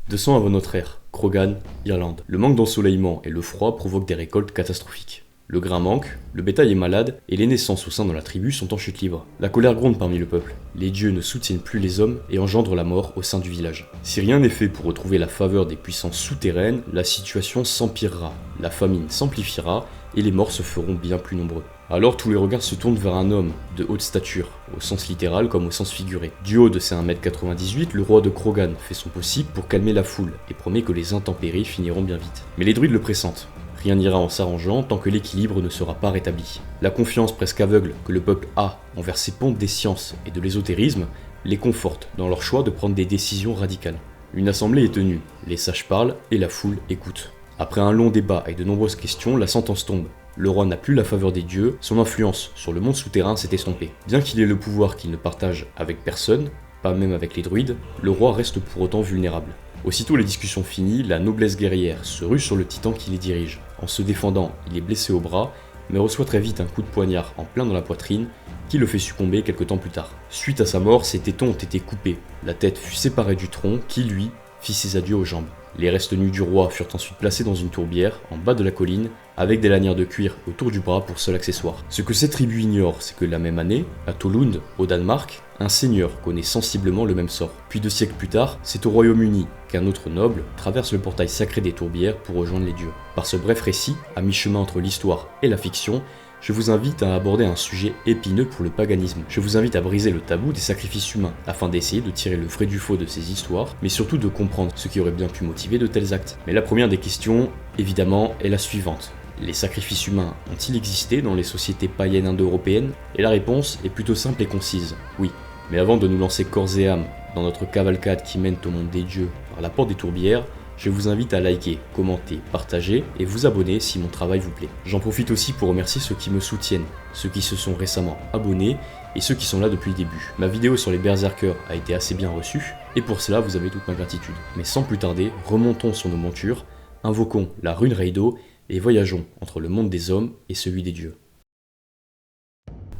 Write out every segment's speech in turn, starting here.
200 avant notre ère, Krogan, Irlande. Le manque d'ensoleillement et le froid provoquent des récoltes catastrophiques. Le grain manque, le bétail est malade et les naissances au sein de la tribu sont en chute libre. La colère gronde parmi le peuple. Les dieux ne soutiennent plus les hommes et engendrent la mort au sein du village. Si rien n'est fait pour retrouver la faveur des puissances souterraines, la situation s'empirera, la famine s'amplifiera et les morts se feront bien plus nombreux. Alors tous les regards se tournent vers un homme de haute stature, au sens littéral comme au sens figuré. Du haut de ses 1m98, le roi de Krogan fait son possible pour calmer la foule et promet que les intempéries finiront bien vite. Mais les druides le pressentent. Rien n'ira en s'arrangeant tant que l'équilibre ne sera pas rétabli. La confiance presque aveugle que le peuple a envers ses pontes des sciences et de l'ésotérisme les conforte dans leur choix de prendre des décisions radicales. Une assemblée est tenue, les sages parlent et la foule écoute. Après un long débat et de nombreuses questions, la sentence tombe. Le roi n'a plus la faveur des dieux, son influence sur le monde souterrain s'est estompée. Bien qu'il ait le pouvoir qu'il ne partage avec personne, pas même avec les druides, le roi reste pour autant vulnérable. Aussitôt les discussions finies, la noblesse guerrière se rue sur le titan qui les dirige. En se défendant, il est blessé au bras, mais reçoit très vite un coup de poignard en plein dans la poitrine, qui le fait succomber quelque temps plus tard. Suite à sa mort, ses tétons ont été coupés, la tête fut séparée du tronc, qui lui, fit ses adieux aux jambes. Les restes nus du roi furent ensuite placés dans une tourbière, en bas de la colline, avec des lanières de cuir autour du bras pour seul accessoire. Ce que cette tribu ignore, c'est que la même année, à Tolund, au Danemark, un seigneur connaît sensiblement le même sort. Puis 2 siècles plus tard, c'est au Royaume-Uni qu'un autre noble traverse le portail sacré des tourbières pour rejoindre les dieux. Par ce bref récit, à mi-chemin entre l'histoire et la fiction, je vous invite à aborder un sujet épineux pour le paganisme. Je vous invite à briser le tabou des sacrifices humains, afin d'essayer de tirer le vrai du faux de ces histoires, mais surtout de comprendre ce qui aurait bien pu motiver de tels actes. Mais la première des questions, évidemment, est la suivante. Les sacrifices humains ont-ils existé dans les sociétés païennes indo-européennes? Et la réponse est plutôt simple et concise, oui. Mais avant de nous lancer corps et âme dans notre cavalcade qui mène au monde des dieux par la porte des tourbières, je vous invite à liker, commenter, partager et vous abonner si mon travail vous plaît. J'en profite aussi pour remercier ceux qui me soutiennent, ceux qui se sont récemment abonnés et ceux qui sont là depuis le début. Ma vidéo sur les berserkers a été assez bien reçue et pour cela vous avez toute ma gratitude. Mais sans plus tarder, remontons sur nos montures, invoquons la rune Reido et voyageons entre le monde des hommes et celui des dieux.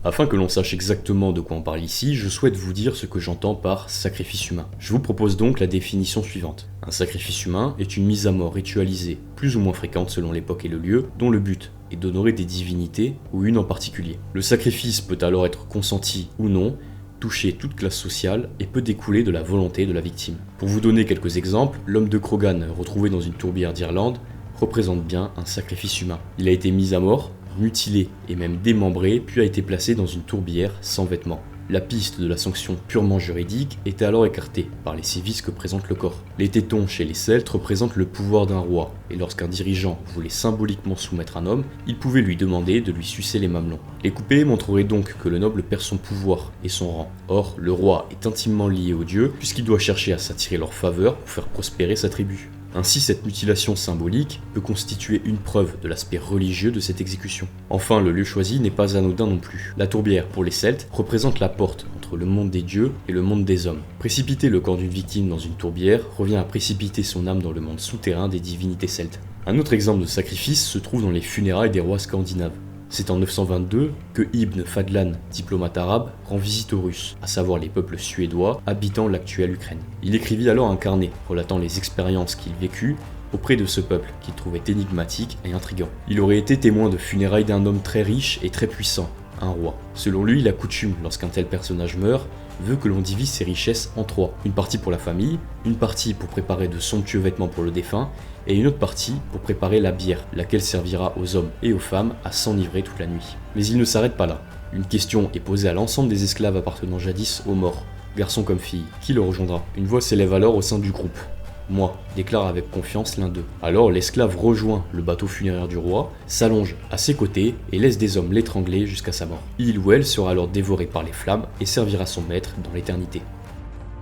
Afin que l'on sache exactement de quoi on parle ici, je souhaite vous dire ce que j'entends par sacrifice humain. Je vous propose donc la définition suivante. Un sacrifice humain est une mise à mort ritualisée, plus ou moins fréquente selon l'époque et le lieu, dont le but est d'honorer des divinités ou une en particulier. Le sacrifice peut alors être consenti ou non, toucher toute classe sociale et peut découler de la volonté de la victime. Pour vous donner quelques exemples, l'homme de Krogan retrouvé dans une tourbière d'Irlande représente bien un sacrifice humain. Il a été mis à mort, mutilé et même démembré, puis a été placé dans une tourbière sans vêtements. La piste de la sanction purement juridique était alors écartée par les sévices que présente le corps. Les tétons chez les Celtes représentent le pouvoir d'un roi, et lorsqu'un dirigeant voulait symboliquement soumettre un homme, il pouvait lui demander de lui sucer les mamelons. Les coupés montreraient donc que le noble perd son pouvoir et son rang. Or, le roi est intimement lié aux dieux, puisqu'il doit chercher à s'attirer leur faveur pour faire prospérer sa tribu. Ainsi, cette mutilation symbolique peut constituer une preuve de l'aspect religieux de cette exécution. Enfin, le lieu choisi n'est pas anodin non plus. La tourbière, pour les Celtes, représente la porte entre le monde des dieux et le monde des hommes. Précipiter le corps d'une victime dans une tourbière revient à précipiter son âme dans le monde souterrain des divinités celtes. Un autre exemple de sacrifice se trouve dans les funérailles des rois scandinaves. C'est en 922 que Ibn Fadlan, diplomate arabe, rend visite aux Russes, à savoir les peuples suédois habitant l'actuelle Ukraine. Il écrivit alors un carnet relatant les expériences qu'il vécut auprès de ce peuple qu'il trouvait énigmatique et intriguant. Il aurait été témoin de funérailles d'un homme très riche et très puissant, un roi. Selon lui, la coutume, lorsqu'un tel personnage meurt, veut que l'on divise ses richesses en 3. Une partie pour la famille, une partie pour préparer de somptueux vêtements pour le défunt, et une autre partie pour préparer la bière, laquelle servira aux hommes et aux femmes à s'enivrer toute la nuit. Mais il ne s'arrête pas là. Une question est posée à l'ensemble des esclaves appartenant jadis aux morts, garçons comme filles. Qui le rejoindra? Une voix s'élève alors au sein du groupe. Moi, déclare avec confiance l'un d'eux. Alors l'esclave rejoint le bateau funéraire du roi, s'allonge à ses côtés et laisse des hommes l'étrangler jusqu'à sa mort. Il ou elle sera alors dévoré par les flammes et servira son maître dans l'éternité.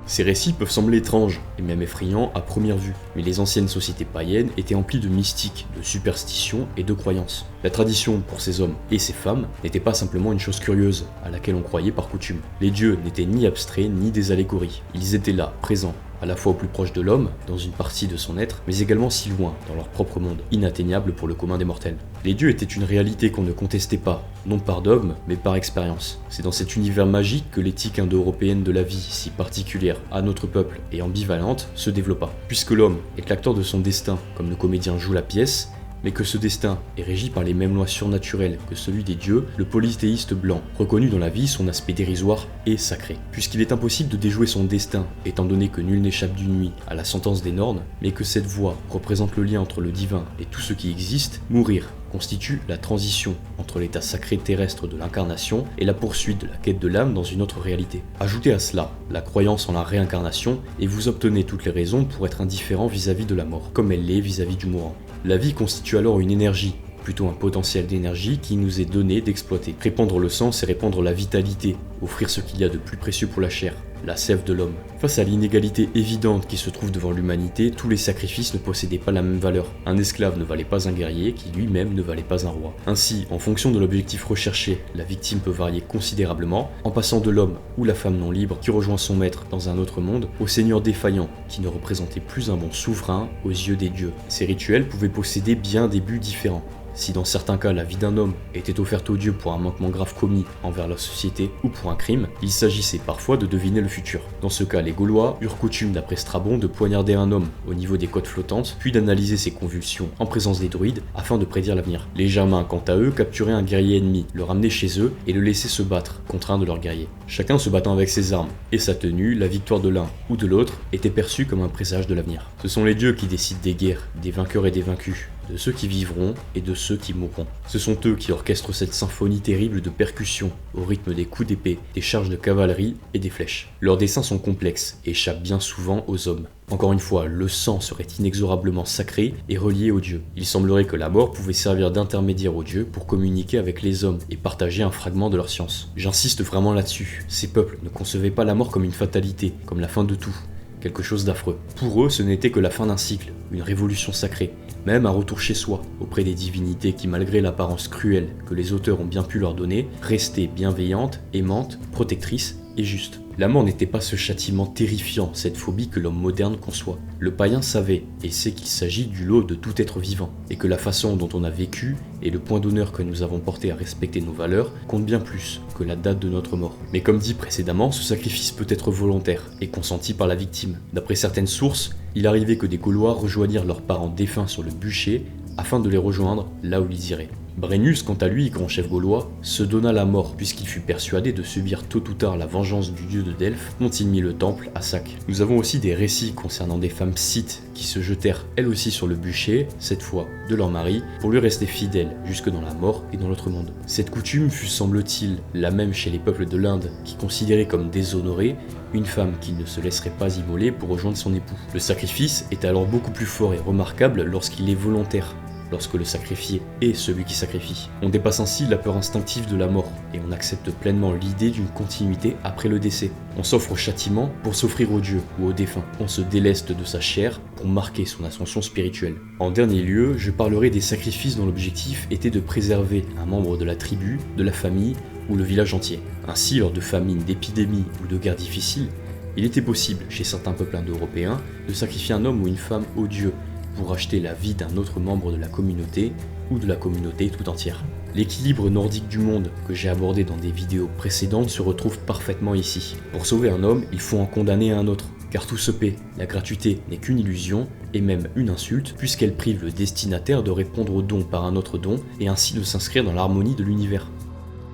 Ces récits peuvent sembler étranges et même effrayants à première vue, mais les anciennes sociétés païennes étaient emplies de mystique, de superstitions et de croyances. La tradition pour ces hommes et ces femmes n'était pas simplement une chose curieuse à laquelle on croyait par coutume. Les dieux n'étaient ni abstraits ni des allégories, ils étaient là, présents, à la fois au plus proche de l'homme, dans une partie de son être, mais également si loin, dans leur propre monde, inatteignable pour le commun des mortels. Les dieux étaient une réalité qu'on ne contestait pas, non par dogme, mais par expérience. C'est dans cet univers magique que l'éthique indo-européenne de la vie, si particulière à notre peuple et ambivalente, se développa. Puisque l'homme est l'acteur de son destin, comme le comédien joue la pièce, mais que ce destin est régi par les mêmes lois surnaturelles que celui des dieux, le polythéiste blanc reconnut dans la vie son aspect dérisoire et sacré. Puisqu'il est impossible de déjouer son destin, étant donné que nul n'échappe d'une nuit à la sentence des Nornes, mais que cette voie représente le lien entre le divin et tout ce qui existe, mourir constitue la transition entre l'état sacré terrestre de l'incarnation et la poursuite de la quête de l'âme dans une autre réalité. Ajoutez à cela la croyance en la réincarnation et vous obtenez toutes les raisons pour être indifférent vis-à-vis de la mort, comme elle l'est vis-à-vis du mourant. La vie constitue alors une énergie, plutôt un potentiel d'énergie qui nous est donné d'exploiter. Répandre le sang, c'est répandre la vitalité, offrir ce qu'il y a de plus précieux pour la chair, la sève de l'homme. Face à l'inégalité évidente qui se trouve devant l'humanité, tous les sacrifices ne possédaient pas la même valeur. Un esclave ne valait pas un guerrier, qui lui-même ne valait pas un roi. Ainsi, en fonction de l'objectif recherché, la victime peut varier considérablement, en passant de l'homme ou la femme non libre qui rejoint son maître dans un autre monde, au seigneur défaillant, qui ne représentait plus un bon souverain aux yeux des dieux. Ces rituels pouvaient posséder bien des buts différents. Si dans certains cas la vie d'un homme était offerte aux dieux pour un manquement grave commis envers la société ou pour un crime, il s'agissait parfois de deviner le futur. Dans ce cas, les Gaulois eurent coutume, d'après Strabon, de poignarder un homme au niveau des côtes flottantes, puis d'analyser ses convulsions en présence des druides afin de prédire l'avenir. Les Germains, quant à eux, capturaient un guerrier ennemi, le ramenaient chez eux et le laissaient se battre contre un de leurs guerriers. Chacun se battant avec ses armes et sa tenue, la victoire de l'un ou de l'autre était perçue comme un présage de l'avenir. Ce sont les dieux qui décident des guerres, des vainqueurs et des vaincus, de ceux qui vivront et de ceux qui mourront. Ce sont eux qui orchestrent cette symphonie terrible de percussions au rythme des coups d'épée, des charges de cavalerie et des flèches. Leurs dessins sont complexes et échappent bien souvent aux hommes. Encore une fois, le sang serait inexorablement sacré et relié aux dieux. Il semblerait que la mort pouvait servir d'intermédiaire aux dieux pour communiquer avec les hommes et partager un fragment de leur science. J'insiste vraiment là-dessus. Ces peuples ne concevaient pas la mort comme une fatalité, comme la fin de tout, quelque chose d'affreux. Pour eux, ce n'était que la fin d'un cycle, une révolution sacrée, même un retour chez soi, auprès des divinités qui, malgré l'apparence cruelle que les auteurs ont bien pu leur donner, restaient bienveillantes, aimantes, protectrices et justes. La mort n'était pas ce châtiment terrifiant, cette phobie que l'homme moderne conçoit. Le païen savait et sait qu'il s'agit du lot de tout être vivant, et que la façon dont on a vécu et le point d'honneur que nous avons porté à respecter nos valeurs compte bien plus que la date de notre mort. Mais comme dit précédemment, ce sacrifice peut être volontaire et consenti par la victime. D'après certaines sources, il arrivait que des Gaulois rejoignirent leurs parents défunts sur le bûcher afin de les rejoindre là où ils iraient. Brennus, quant à lui, grand chef gaulois, se donna la mort puisqu'il fut persuadé de subir tôt ou tard la vengeance du dieu de Delphes dont il mit le temple à sac. Nous avons aussi des récits concernant des femmes scythes qui se jetèrent elles aussi sur le bûcher, cette fois de leur mari, pour lui rester fidèles jusque dans la mort et dans l'autre monde. Cette coutume fut, semble-t-il, la même chez les peuples de l'Inde qui considéraient comme déshonorée une femme qui ne se laisserait pas immoler pour rejoindre son époux. Le sacrifice est alors beaucoup plus fort et remarquable lorsqu'il est volontaire, lorsque le sacrifié est celui qui sacrifie. On dépasse ainsi la peur instinctive de la mort et on accepte pleinement l'idée d'une continuité après le décès. On s'offre au châtiment pour s'offrir au Dieu ou au défunt. On se déleste de sa chair pour marquer son ascension spirituelle. En dernier lieu, je parlerai des sacrifices dont l'objectif était de préserver un membre de la tribu, de la famille ou le village entier. Ainsi, lors de famines, d'épidémies ou de guerres difficiles, il était possible, chez certains peuples indo-européens, de sacrifier un homme ou une femme au Dieu pour acheter la vie d'un autre membre de la communauté ou de la communauté tout entière. L'équilibre nordique du monde que j'ai abordé dans des vidéos précédentes se retrouve parfaitement ici. Pour sauver un homme, il faut en condamner un autre, car tout se paie. La gratuité n'est qu'une illusion, et même une insulte, puisqu'elle prive le destinataire de répondre au don par un autre don, et ainsi de s'inscrire dans l'harmonie de l'univers.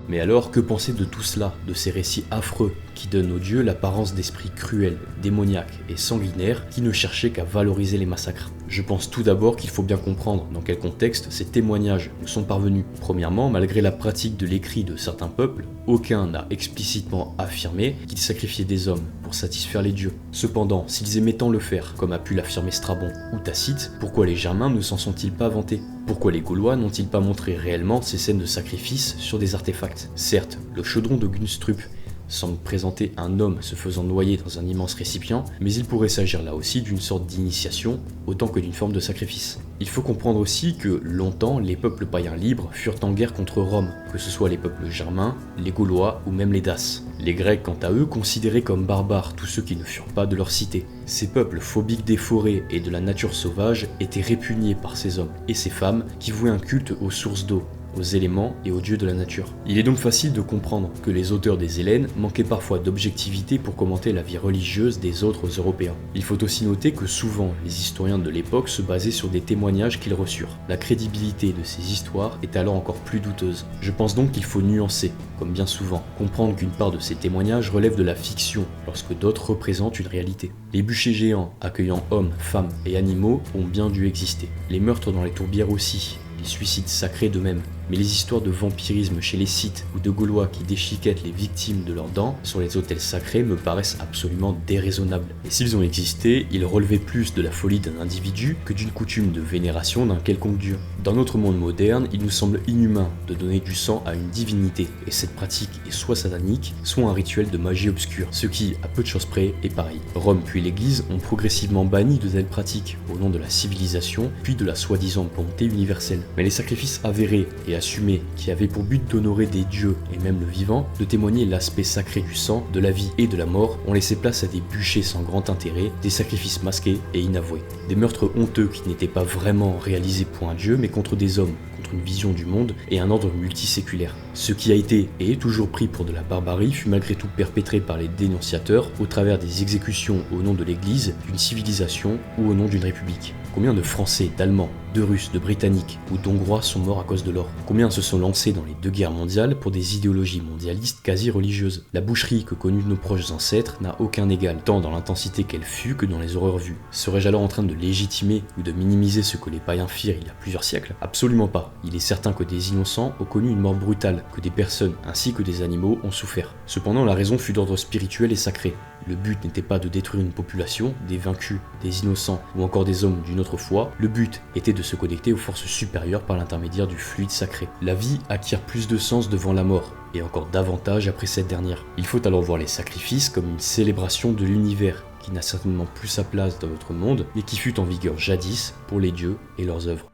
Mais alors, que penser de tout cela, de ces récits affreux qui donnent aux dieux l'apparence d'esprits cruels, démoniaques et sanguinaires qui ne cherchaient qu'à valoriser les massacres? Je pense tout d'abord qu'il faut bien comprendre dans quel contexte ces témoignages nous sont parvenus. Premièrement, malgré la pratique de l'écrit de certains peuples, aucun n'a explicitement affirmé qu'ils sacrifiaient des hommes pour satisfaire les dieux. Cependant, s'ils aimaient tant le faire, comme a pu l'affirmer Strabon ou Tacite, pourquoi les Germains ne s'en sont-ils pas vantés? Pourquoi les Gaulois n'ont-ils pas montré réellement ces scènes de sacrifice sur des artefacts? Certes, le chaudron de Gunstrup semble présenter un homme se faisant noyer dans un immense récipient, mais il pourrait s'agir là aussi d'une sorte d'initiation, autant que d'une forme de sacrifice. Il faut comprendre aussi que longtemps, les peuples païens libres furent en guerre contre Rome, que ce soit les peuples germains, les Gaulois ou même les Daces. Les Grecs, quant à eux, considéraient comme barbares tous ceux qui ne furent pas de leur cité. Ces peuples phobiques des forêts et de la nature sauvage étaient répugnés par ces hommes et ces femmes qui vouaient un culte aux sources d'eau, aux éléments et aux dieux de la nature. Il est donc facile de comprendre que les auteurs des Hélènes manquaient parfois d'objectivité pour commenter la vie religieuse des autres Européens. Il faut aussi noter que souvent, les historiens de l'époque se basaient sur des témoignages qu'ils reçurent. La crédibilité de ces histoires est alors encore plus douteuse. Je pense donc qu'il faut nuancer, comme bien souvent, comprendre qu'une part de ces témoignages relève de la fiction, lorsque d'autres représentent une réalité. Les bûchers géants accueillant hommes, femmes et animaux ont bien dû exister. Les meurtres dans les tourbières aussi, les suicides sacrés de même. Mais les histoires de vampirisme chez les Scythes ou de Gaulois qui déchiquettent les victimes de leurs dents sur les autels sacrés me paraissent absolument déraisonnables. Et s'ils ont existé, ils relevaient plus de la folie d'un individu que d'une coutume de vénération d'un quelconque dieu. Dans notre monde moderne, il nous semble inhumain de donner du sang à une divinité, et cette pratique est soit satanique, soit un rituel de magie obscure, ce qui, à peu de choses près, est pareil. Rome puis l'Église ont progressivement banni de telles pratiques, au nom de la civilisation, puis de la soi-disant bonté universelle. Mais les sacrifices avérés et assumés, qui avaient pour but d'honorer des dieux et même le vivant, de témoigner l'aspect sacré du sang, de la vie et de la mort, ont laissé place à des bûchers sans grand intérêt, des sacrifices masqués et inavoués. Des meurtres honteux qui n'étaient pas vraiment réalisés pour un dieu, mais contre des hommes, contre une vision du monde et un ordre multiséculaire. Ce qui a été et est toujours pris pour de la barbarie fut malgré tout perpétré par les dénonciateurs au travers des exécutions au nom de l'Église, d'une civilisation ou au nom d'une république. Combien de Français, d'Allemands, de Russes, de Britanniques ou d'Hongrois sont morts à cause de l'or? Combien se sont lancés dans les deux guerres mondiales pour des idéologies mondialistes quasi religieuses? La boucherie que connurent nos proches ancêtres n'a aucun égal, tant dans l'intensité qu'elle fut que dans les horreurs vues. Serais-je alors en train de légitimer ou de minimiser ce que les païens firent il y a plusieurs siècles? Absolument pas. Il est certain que des innocents ont connu une mort brutale, que des personnes ainsi que des animaux ont souffert. Cependant, la raison fut d'ordre spirituel et sacré. Le but n'était pas de détruire une population, des vaincus, des innocents ou encore des hommes d'une autre foi. Le but était de se connecter aux forces supérieures par l'intermédiaire du fluide sacré. La vie acquiert plus de sens devant la mort, et encore davantage après cette dernière. Il faut alors voir les sacrifices comme une célébration de l'univers, qui n'a certainement plus sa place dans notre monde, mais qui fut en vigueur jadis pour les dieux et leurs œuvres.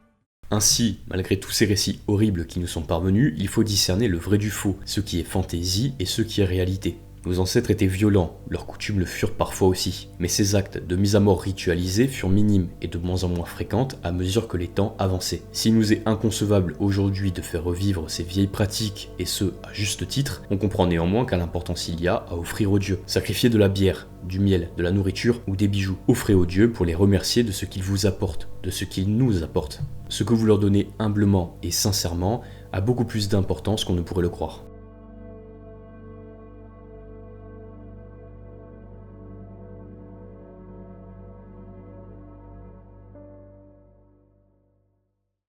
Ainsi, malgré tous ces récits horribles qui nous sont parvenus, il faut discerner le vrai du faux, ce qui est fantaisie et ce qui est réalité. Nos ancêtres étaient violents, leurs coutumes le furent parfois aussi, mais ces actes de mise à mort ritualisés furent minimes et de moins en moins fréquentes à mesure que les temps avançaient. S'il nous est inconcevable aujourd'hui de faire revivre ces vieilles pratiques, et ce, à juste titre, on comprend néanmoins quelle importance il y a à offrir aux dieux. Sacrifier de la bière, du miel, de la nourriture ou des bijoux. Offrez aux dieux pour les remercier de ce qu'ils vous apportent, de ce qu'ils nous apportent. Ce que vous leur donnez humblement et sincèrement a beaucoup plus d'importance qu'on ne pourrait le croire.